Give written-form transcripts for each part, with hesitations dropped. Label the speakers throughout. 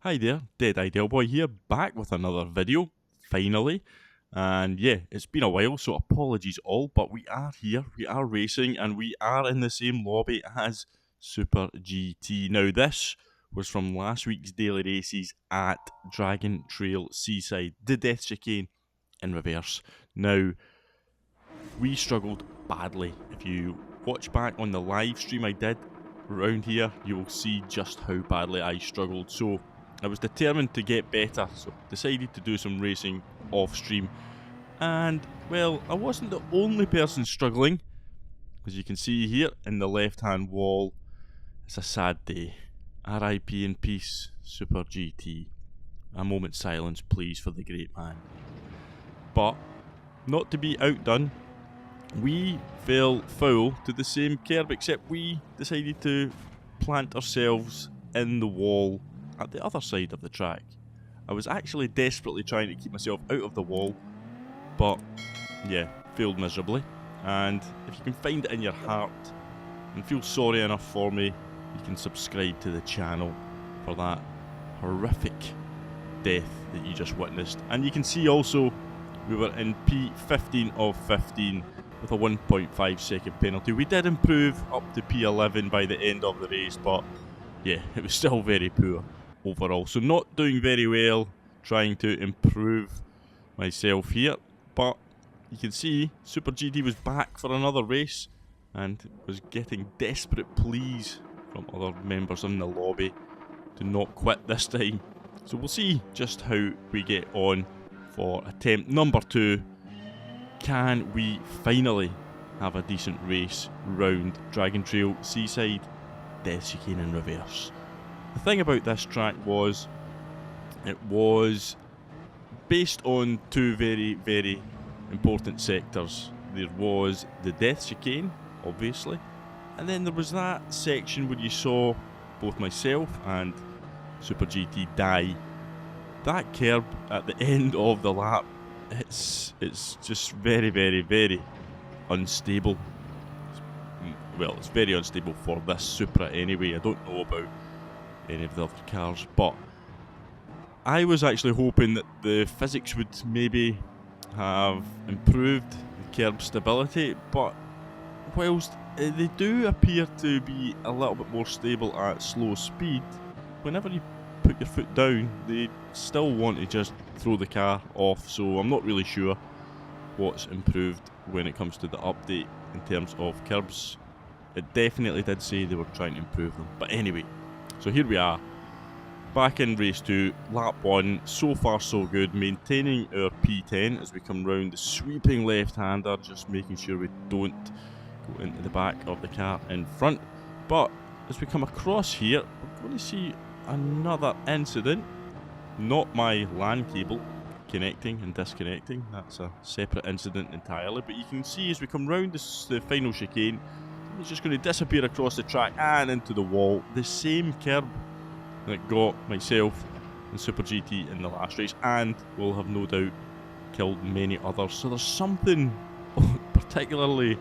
Speaker 1: Hi there, Dead Ideal Boy here, back with another video, finally. And yeah, it's been a while, so apologies all, but we are here, we are racing, and we are in the same lobby as Super GT. Now this was from last week's daily races at Dragon Trail Seaside, the Death Chicane in reverse. Now, we struggled badly. If you watch back on the live stream I did around here, you will see just how badly I struggled. So I was determined to get better, so decided to do some racing off stream. And well, I wasn't the only person struggling. As you can see here in the left hand wall, it's a sad day. RIP in peace, Super GT. A moment's silence please for the great man. But not to be outdone, we fell foul to the same curb, except we decided to plant ourselves in the wall at the other side of the track. I was actually desperately trying to keep myself out of the wall, but yeah, failed miserably. And if you can find it in your heart and feel sorry enough for me, you can subscribe to the channel for that horrific death that you just witnessed. And you can see also we were in P15 of 15 with a 1.5 second penalty. We did improve up to P11 by the end of the race, but yeah, it was still very poor overall. So not doing very well, trying to improve myself here. But you can see Super GT was back for another race and was getting desperate pleas from other members in the lobby to not quit this time. So we'll see just how we get on for attempt number 2. Can we finally have a decent race round Dragon Trail Seaside, Death Chicane in reverse? The thing about this track was, it was based on two very, very important sectors. There was the Death Chicane, obviously, and then there was that section where you saw both myself and Super GT die. That curb at the end of the lap, it's just very, very, very unstable. Well, it's very unstable for this Supra anyway. I don't know about any of the other cars, but I was actually hoping that the physics would maybe have improved the curb stability, but whilst they do appear to be a little bit more stable at slow speed, whenever you put your foot down, they still want to just throw the car off. So I'm not really sure what's improved when it comes to the update in terms of curbs. It definitely did say they were trying to improve them, but anyway, so here we are back in race 2, lap 1. So far so good, maintaining our P10 as we come round the sweeping left-hander, just making sure we don't go into the back of the car in front. But as we come across here, we're going to see another incident. Not my LAN cable connecting and disconnecting, that's a separate incident entirely. But you can see as we come round the final chicane, it's just going to disappear across the track and into the wall. The same curb that got myself and Super GT in the last race, and will have no doubt killed many others. So there's something particularly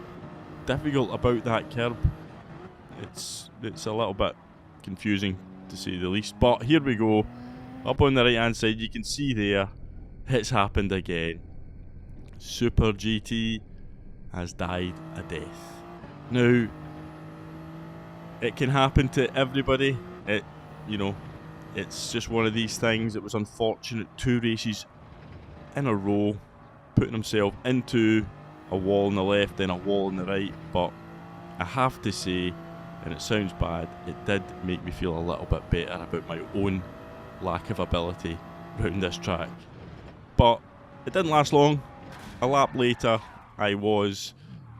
Speaker 1: difficult about that curb. It's a little bit confusing to say the least. But here we go. Up on the right hand side, you can see there, it's happened again. Super GT has died a death. Now, it can happen to everybody. It's just one of these things. It was unfortunate. 2 races in a row, putting himself into a wall on the left, then a wall on the right. But I have to say, and it sounds bad, it did make me feel a little bit better about my own lack of ability around this track. But it didn't last long. A lap later, I was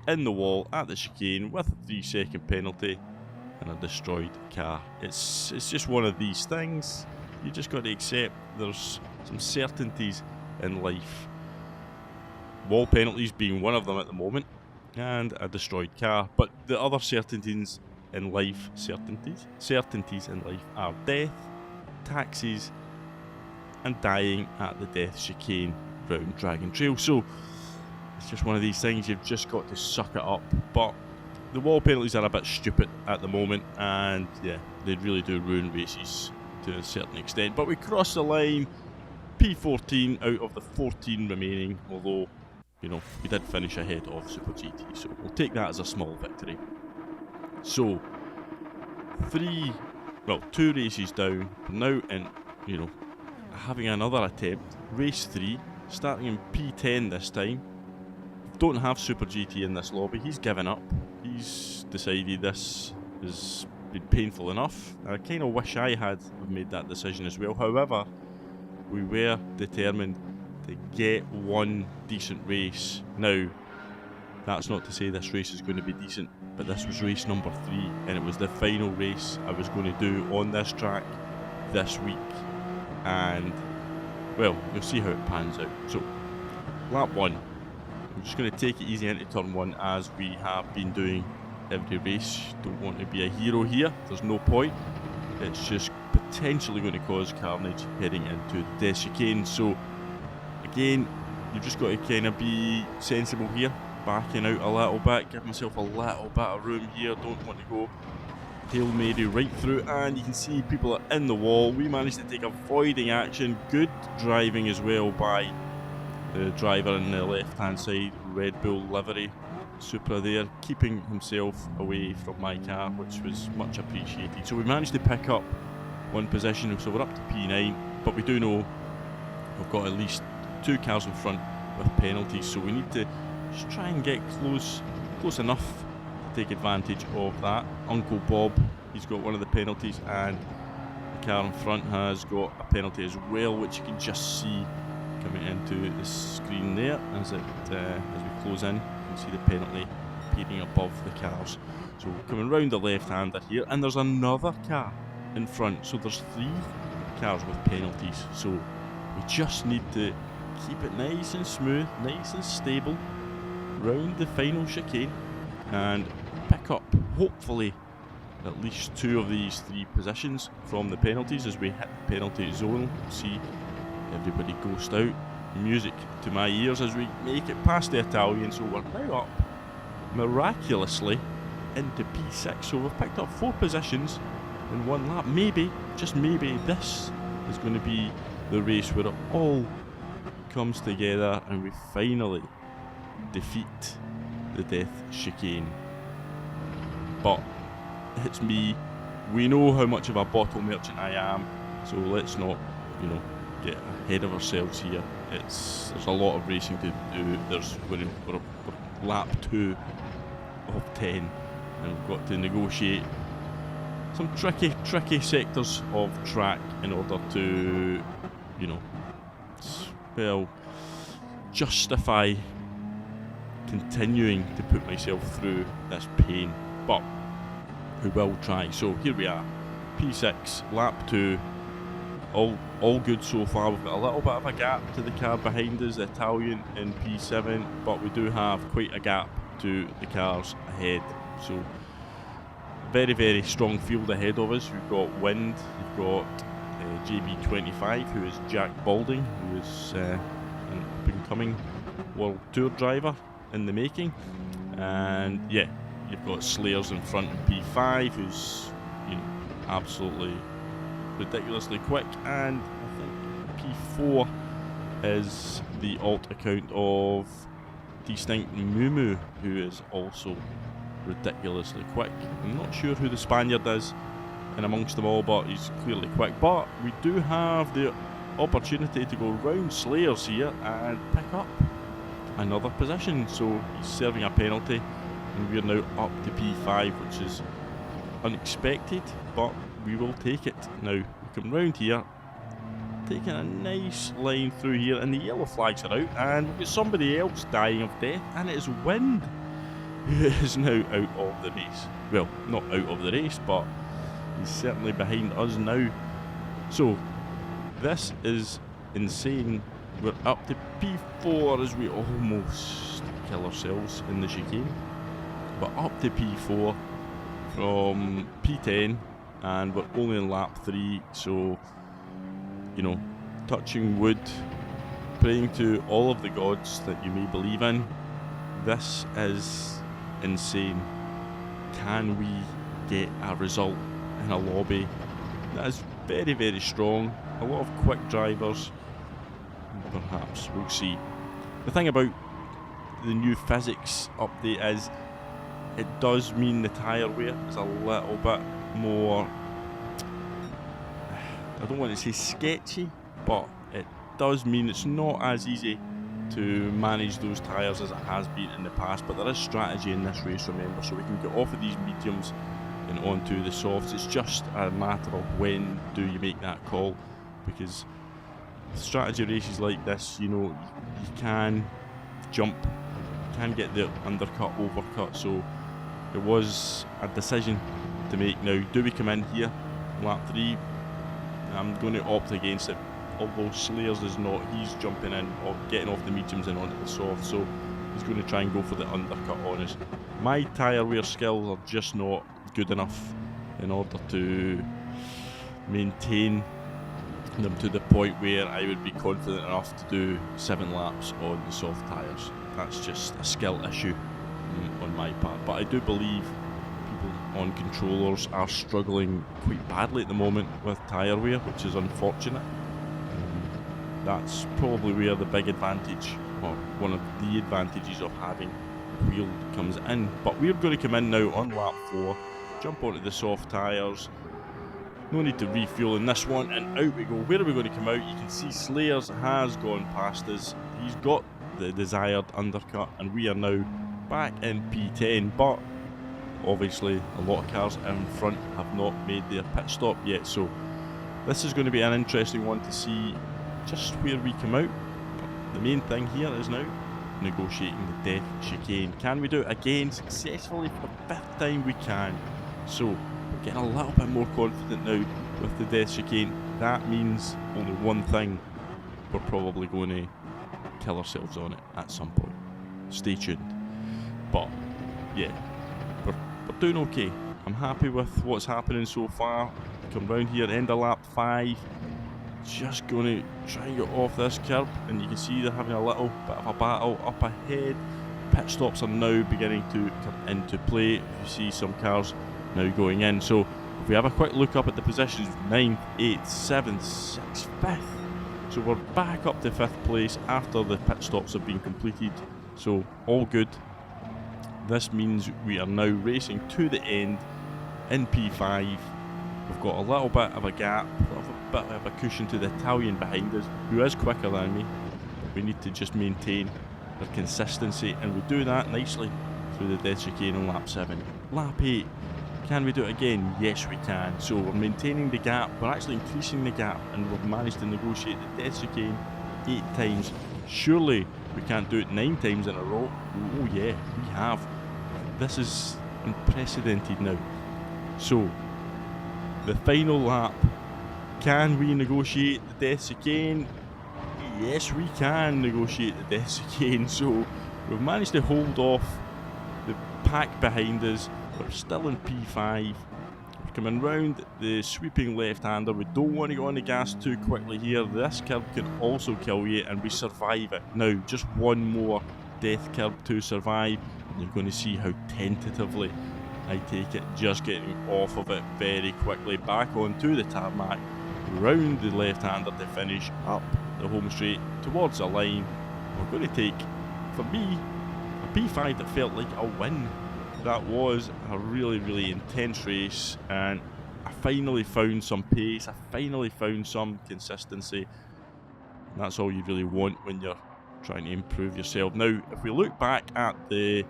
Speaker 1: in the wall at the chicane with a 3-second penalty and a destroyed car. It's just one of these things. You just got to accept there's some certainties in life. Wall penalties being one of them at the moment, and a destroyed car. But the other certainties in life, certainties in life are death, taxes, and dying at the Death Chicane round Dragon Trail. So it's just one of these things, you've just got to suck it up. But the wall penalties are a bit stupid at the moment, and yeah, they really do ruin races to a certain extent. But we crossed the line, P14 out of the 14 remaining, although, you know, we did finish ahead of Super GT, so we'll take that as a small victory. So, 2 races down, now in, you know, having another attempt, race 3, starting in P10 this time. Don't have Super GT in this lobby, he's given up, he's decided this has been painful enough. I kind of wish I had made that decision as well, however, we were determined to get one decent race. Now, that's not to say this race is going to be decent, but this was race number 3, and it was the final race I was going to do on this track this week, and, well, you'll see how it pans out. So, lap 1, I'm just going to take it easy into turn 1, as we have been doing every race. Don't want to be a hero here, there's no point. It's just potentially going to cause carnage heading into the death chicane. So again, you've just got to kind of be sensible here, backing out a little bit, give myself a little bit of room here, don't want to go Hail Mary right through, and you can see people are in the wall. We managed to take avoiding action, good driving as well by the driver on the left hand side, Red Bull livery, Supra there, keeping himself away from my car, which was much appreciated. So we managed to pick up one position, so we're up to P9, but we do know we've got at least 2 cars in front with penalties, so we need to just try and get close enough to take advantage of that. Uncle Bob, he's got one of the penalties, and the car in front has got a penalty as well, which you can just see coming into the screen there as we close in. You can see the penalty appearing above the cars. So coming round the left-hander here, and there's another car in front, so there's 3 cars with penalties. So we just need to keep it nice and smooth, nice and stable round the final chicane, and pick up hopefully at least 2 of these 3 positions from the penalties as we hit the penalty zone. See everybody ghost out, music to my ears as we make it past the Italian. So we're now up miraculously into P6, so we've picked up 4 positions in 1 lap. Maybe, just maybe, this is going to be the race where it all comes together and we finally defeat the death chicane. But it's me, we know how much of a bottle merchant I am, so let's not, you know, get ahead of ourselves here. There's a lot of racing to do. We're lap 2 of 10, and we've got to negotiate some tricky sectors of track in order to, you know, well, justify continuing to put myself through this pain, but we will try. So here we are, P6, lap 2, all good so far. We've got a little bit of a gap to the car behind us, the Italian in P7, but we do have quite a gap to the cars ahead. So very, very strong field ahead of us. We've got Wind, we've got JB25, who is Jack Balding, who is an up-and-coming World Tour driver in the making, and yeah, you've got Slayers in front in P5, who's, you know, absolutely ridiculously quick, and I think P4 is the alt account of Distinct Mumu, who is also ridiculously quick. I'm not sure who the Spaniard is in amongst them all, but he's clearly quick. But we do have the opportunity to go round Slayers here and pick up another position. So he's serving a penalty, and we're now up to P5, which is unexpected, but we will take it. Now we come round here, taking a nice line through here, and the yellow flags are out, and we've got somebody else dying of death, and it is Wind, who is now out of the race. Well, not out of the race, but he's certainly behind us now. So this is insane. We're up to P4 as we almost kill ourselves in the chicane, but up to P4 from P10, and we're only in lap 3, so, you know, touching wood, praying to all of the gods that you may believe in. This is insane. Can we get a result in a lobby that is very, very strong. A lot of quick drivers. Perhaps, we'll see. The thing about the new physics update is it does mean the tyre wear is a little bit more, I don't want to say sketchy, but it does mean it's not as easy to manage those tyres as it has been in the past. But there is strategy in this race, remember, so we can get off of these mediums and onto the softs. It's just a matter of when do you make that call, because strategy races like this, you know, you can jump, you can get the undercut, overcut, so it was a decision to make. Now, do we come in here, lap 3? I'm going to opt against it, although Slayers is not. He's jumping in, or getting off the mediums and onto the soft, so he's going to try and go for the undercut on us. My tyre wear skills are just not good enough in order to maintain them to the point where I would be confident enough to do 7 laps on the soft tyres. That's just a skill issue on my part, but I do believe people on controllers are struggling quite badly at the moment with tyre wear, which is unfortunate. That's probably where the big advantage, or one of the advantages of having wheel comes in. But we're going to come in now on lap 4, jump onto the soft tyres. No need to refuel in this one, and out we go. Where are we going to come out? You can see Slayers has gone past us. He's got the desired undercut, and we are now back in P10. But obviously a lot of cars in front have not made their pit stop yet, so this is going to be an interesting one to see just where we come out. But the main thing here is now negotiating the death chicane. Can we do it again successfully for the 5th time? We can. So we're getting a little bit more confident now with the death chicane. That means only one thing: we're probably going to kill ourselves on it at some point. Stay tuned. But yeah, we're doing okay. I'm happy with what's happening so far. Come round here, end of lap 5. Just going to try and get off this curb, and you can see they're having a little bit of a battle up ahead. Pit stops are now beginning to come into play. You see some cars now going in. So if we have a quick look up at the positions, 9th, 8th, 7th, 6th, 5th. So we're back up to 5th place after the pit stops have been completed. So all good. This means we are now racing to the end in P5. We've got a little bit of a gap, a bit of a cushion to the Italian behind us, who is quicker than me. We need to just maintain our consistency, and we do that nicely through the death chicane on lap 7. Lap 8, can we do it again? Yes, we can. So we're maintaining the gap, we're actually increasing the gap, and we've managed to negotiate the death chicane 8 times. Surely we can't do it 9 times in a row. Oh yeah, we have. This is unprecedented now. So the final lap, can we negotiate the death chicane? Yes, we can negotiate the death chicane. So we've managed to hold off the pack behind us. We're still in P5. We're coming round the sweeping left-hander. We don't want to go on the gas too quickly here. This curb can also kill you, and we survive it. Now, just one more death curb to survive, and you're going to see how tentatively I take it, just getting off of it very quickly, back onto the tarmac, round the left-hander to finish up the home straight towards the line. We're going to take, for me, a P5 that felt like a win. That was a really, really intense race, and I finally found some pace, I finally found some consistency. And that's all you really want when you're trying to improve yourself. Now, if we look back at the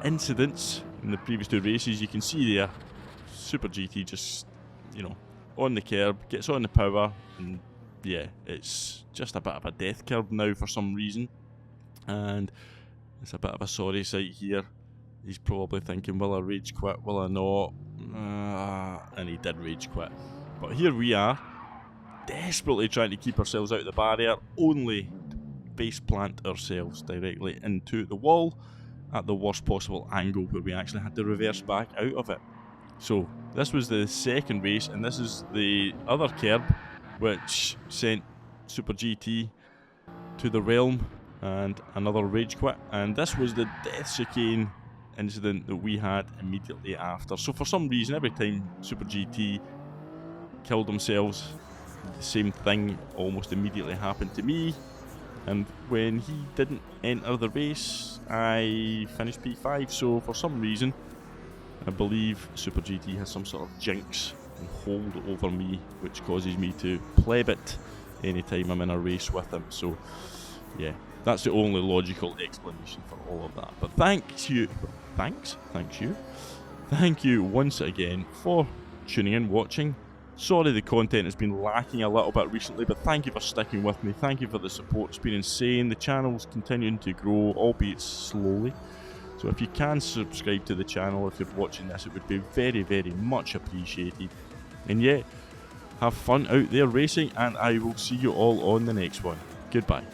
Speaker 1: incidents in the previous 2 races, you can see there SuperGT just, you know, on the curb, gets on the power, and yeah, it's just a bit of a death curb now for some reason, and it's a bit of a sorry sight here. He's probably thinking, will I rage quit, will I not? And he did rage quit. But here we are, desperately trying to keep ourselves out of the barrier, only to face plant ourselves directly into the wall at the worst possible angle, where we actually had to reverse back out of it. So this was the second race, and this is the other curb which sent SuperGT to the realm and another rage quit, and this was the death chicane incident that we had immediately after. So for some reason, every time SuperGT killed themselves. The same thing almost immediately happened to me, and when he didn't enter the race, I finished P5. So for some reason, I believe SuperGT has some sort of jinx and hold over me, which causes me to pleb it anytime I'm in a race with him. So yeah, that's the only logical explanation for all of that. But thank you once again for tuning in, watching. Sorry the content has been lacking a little bit recently, but thank you for sticking with me. Thank you for the support. It's been insane. The channel's continuing to grow, albeit slowly. So if you can subscribe to the channel if you're watching this, it would be very, very much appreciated. And yeah, have fun out there racing, and I will see you all on the next one. Goodbye.